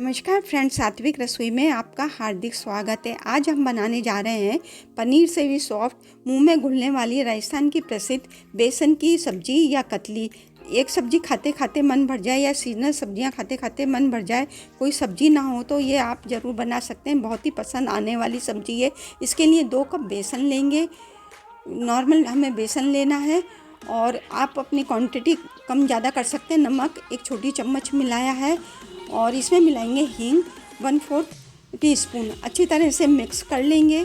नमस्कार फ्रेंड्स, सात्विक रसोई में आपका हार्दिक स्वागत है। आज हम बनाने जा रहे हैं पनीर से भी सॉफ्ट, मुंह में घुलने वाली राजस्थान की प्रसिद्ध बेसन की सब्जी या कतली। एक सब्जी खाते खाते मन भर जाए या सीजनल सब्जियां खाते खाते मन भर जाए, कोई सब्जी ना हो तो ये आप ज़रूर बना सकते हैं। बहुत ही पसंद आने वाली सब्जी है। इसके लिए 2 कप बेसन लेंगे। नॉर्मल हमें बेसन लेना है और आप अपनी क्वांटिटी कम ज़्यादा कर सकते हैं। नमक 1 छोटी चम्मच मिलाया है और इसमें मिलाएंगे हींग 1/4 टीस्पून। अच्छी तरह से मिक्स कर लेंगे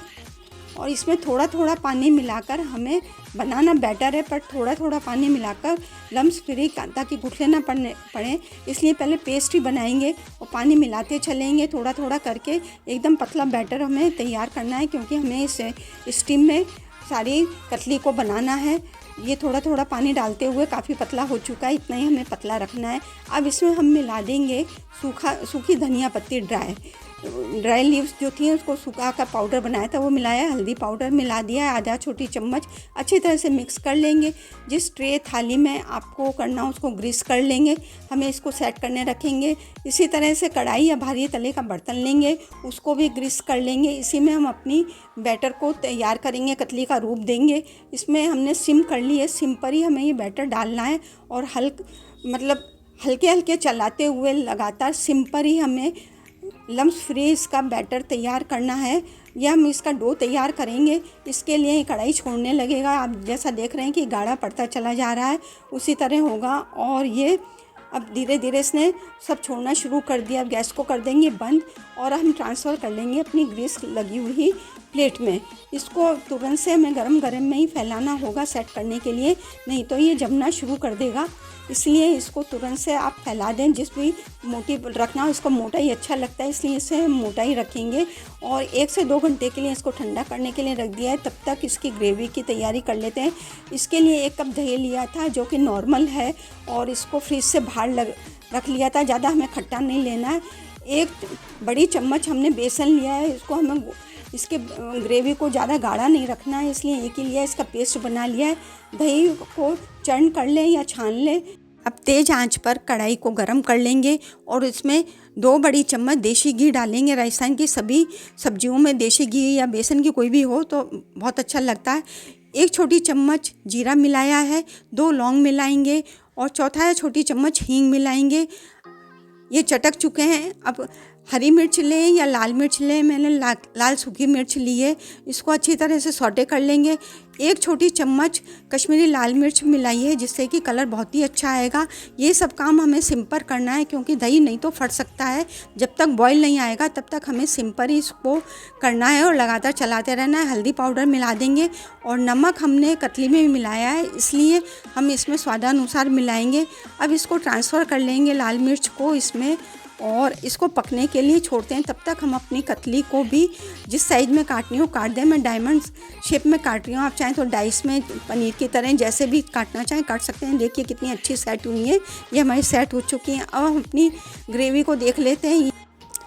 और इसमें थोड़ा थोड़ा पानी मिलाकर हमें बनाना बैटर है, पर थोड़ा थोड़ा पानी मिलाकर लम्स फ्री, ताकि घुटने ना पड़े, इसलिए पहले पेस्ट ही बनाएंगे और पानी मिलाते चलेंगे थोड़ा थोड़ा करके। एकदम पतला बैटर हमें तैयार करना है, क्योंकि हमें इस स्टीम में सारी कतली को बनाना है। ये थोड़ा थोड़ा पानी डालते हुए काफ़ी पतला हो चुका है, इतना ही हमें पतला रखना है। अब इसमें हम मिला देंगे सूखी धनिया पत्ती, ड्राई लीव्स जो थी उसको सूखा का पाउडर बनाया था वो मिलाया। हल्दी पाउडर मिला दिया है आधा छोटी चम्मच। अच्छी तरह से मिक्स कर लेंगे। जिस ट्रे थाली में आपको करना उसको ग्रीस कर लेंगे। हमें इसको सेट करने रखेंगे। इसी तरह से कढ़ाई या भारी तले का बर्तन लेंगे, उसको भी ग्रीस कर लेंगे। इसी में हम अपनी बैटर को तैयार करेंगे, कतली का रूप देंगे। इसमें हमने सिम कर ली है, सिम पर ही हमें ये बैटर डालना है और हल्के हल्के चलाते हुए लगातार सिम पर ही हमें लम्स फ्री इसका बैटर तैयार करना है। यह हम इसका डो तैयार करेंगे। इसके लिए कढ़ाई छोड़ने लगेगा। आप जैसा देख रहे हैं कि गाढ़ा पड़ता चला जा रहा है, उसी तरह होगा। और ये अब धीरे धीरे इसने सब छोड़ना शुरू कर दिया। अब गैस को कर देंगे बंद और हम ट्रांसफ़र कर लेंगे अपनी ग्रीस लगी हुई प्लेट में। इसको तुरंत से हमें गरम गरम में ही फैलाना होगा सेट करने के लिए, नहीं तो ये जमना शुरू कर देगा। इसलिए इसको तुरंत से आप फैला दें। जिस भी मोटी रखना हो, इसको मोटा ही अच्छा लगता है, इसलिए इसे मोटा ही रखेंगे। और 1 से 2 घंटे के लिए इसको ठंडा करने के लिए रख दिया है। तब तक इसकी ग्रेवी की तैयारी कर लेते हैं। इसके लिए 1 कप दही लिया था जो कि नॉर्मल है, और इसको फ्रिज से बाहर रख लिया था। ज़्यादा हमें खट्टा नहीं लेना है। 1 बड़ी चम्मच हमने बेसन लिया है। इसको हमें इसके ग्रेवी को ज़्यादा गाढ़ा नहीं रखना है, इसलिए एक ही लिया, इसका पेस्ट बना लिया है। दही को चर्न कर लें या छान लें। अब तेज़ आंच पर कढ़ाई को गरम कर लेंगे और इसमें 2 बड़ी चम्मच देसी घी डालेंगे। राजस्थान की सभी सब्जियों में देसी घी या बेसन की कोई भी हो तो बहुत अच्छा लगता है। 1 छोटी चम्मच जीरा मिलाया है, 2 लौंग मिलाएंगे और चौथा छोटी चम्मच हींग मिलाएंगे। ये चटक चुके हैं। अब हरी मिर्च लें या लाल मिर्च लें, मैंने लाल सूखी मिर्च ली है। इसको अच्छी तरह से सौटे कर लेंगे। 1 छोटी चम्मच कश्मीरी लाल मिर्च मिलाई है, जिससे कि कलर बहुत ही अच्छा आएगा। ये सब काम हमें सिम पर करना है, क्योंकि दही नहीं तो फट सकता है। जब तक बॉईल नहीं आएगा तब तक हमें सिम पर ही इसको करना है और लगातार चलाते रहना है। हल्दी पाउडर मिला देंगे और नमक हमने कतली में भी मिलाया है, इसलिए हम इसमें स्वादानुसार मिलाएंगे। अब इसको ट्रांसफ़र कर लेंगे लाल मिर्च को इसमें और इसको पकने के लिए छोड़ते हैं। तब तक हम अपनी कतली को भी जिस साइज़ में काटनी हो काट दें। मैं डायमंड शेप में काट रही हूँ, आप चाहें तो डाइस में पनीर की तरह जैसे भी काटना चाहें काट सकते हैं। देखिए कितनी अच्छी सेट हुई है, ये हमारी सेट हो चुकी है। अब हम अपनी ग्रेवी को देख लेते हैं।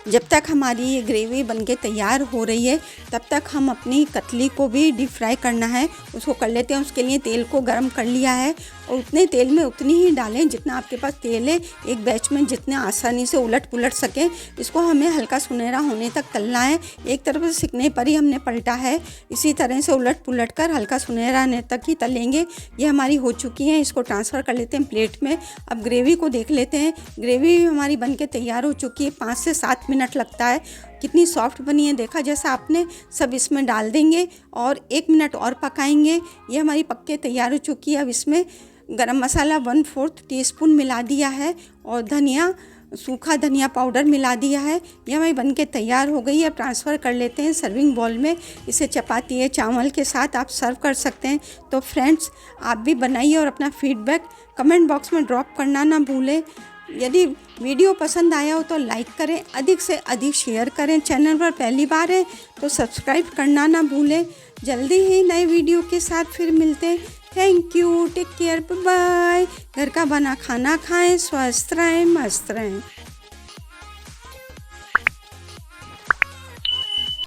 जब तक हमारी ये ग्रेवी बनके तैयार हो रही है, तब तक हम अपनी कतली को भी डीप फ्राई करना है, उसको कर लेते हैं। उसके लिए तेल को गरम कर लिया है और उतने तेल में उतनी ही डालें जितना आपके पास तेल है, एक बैच में जितने आसानी से उलट पुलट सकें। इसको हमें हल्का सुनहरा होने तक तलना है। एक तरफ से सिकने पर ही हमने पलटा है, इसी तरह से उलट पुलट कर हल्का सुनहरा होने तक ही तलेंगे। ये हमारी हो चुकी हैं। इसको ट्रांसफ़र कर लेते हैं प्लेट में। अब ग्रेवी को देख लेते हैं। ग्रेवी हमारी बनके तैयार हो चुकी है। 5 से 7 मिनट लगता है। कितनी सॉफ्ट बनी है देखा जैसा आपने। सब इसमें डाल देंगे और 1 मिनट और पकाएंगे। ये हमारी पक के तैयार हो चुकी है। अब इसमें गरम मसाला 1/4 टीस्पून मिला दिया है और सूखा धनिया पाउडर मिला दिया है। ये हमारी बनके तैयार हो गई है। अब ट्रांसफ़र कर लेते हैं सर्विंग बॉल में। इसे चपाती या चावल के साथ आप सर्व कर सकते हैं। तो फ्रेंड्स, आप भी बनाइए और अपना फीडबैक कमेंट बॉक्स में ड्रॉप करना ना भूलें। यदि वीडियो पसंद आया हो तो लाइक करें, अधिक से अधिक शेयर करें। चैनल पर पहली बार है तो सब्सक्राइब करना ना भूलें। जल्दी ही नए वीडियो के साथ फिर मिलते हैं। Thank you, take care, bye. घर का बना खाना खाएं, स्वस्थ रहें, मस्त रहें।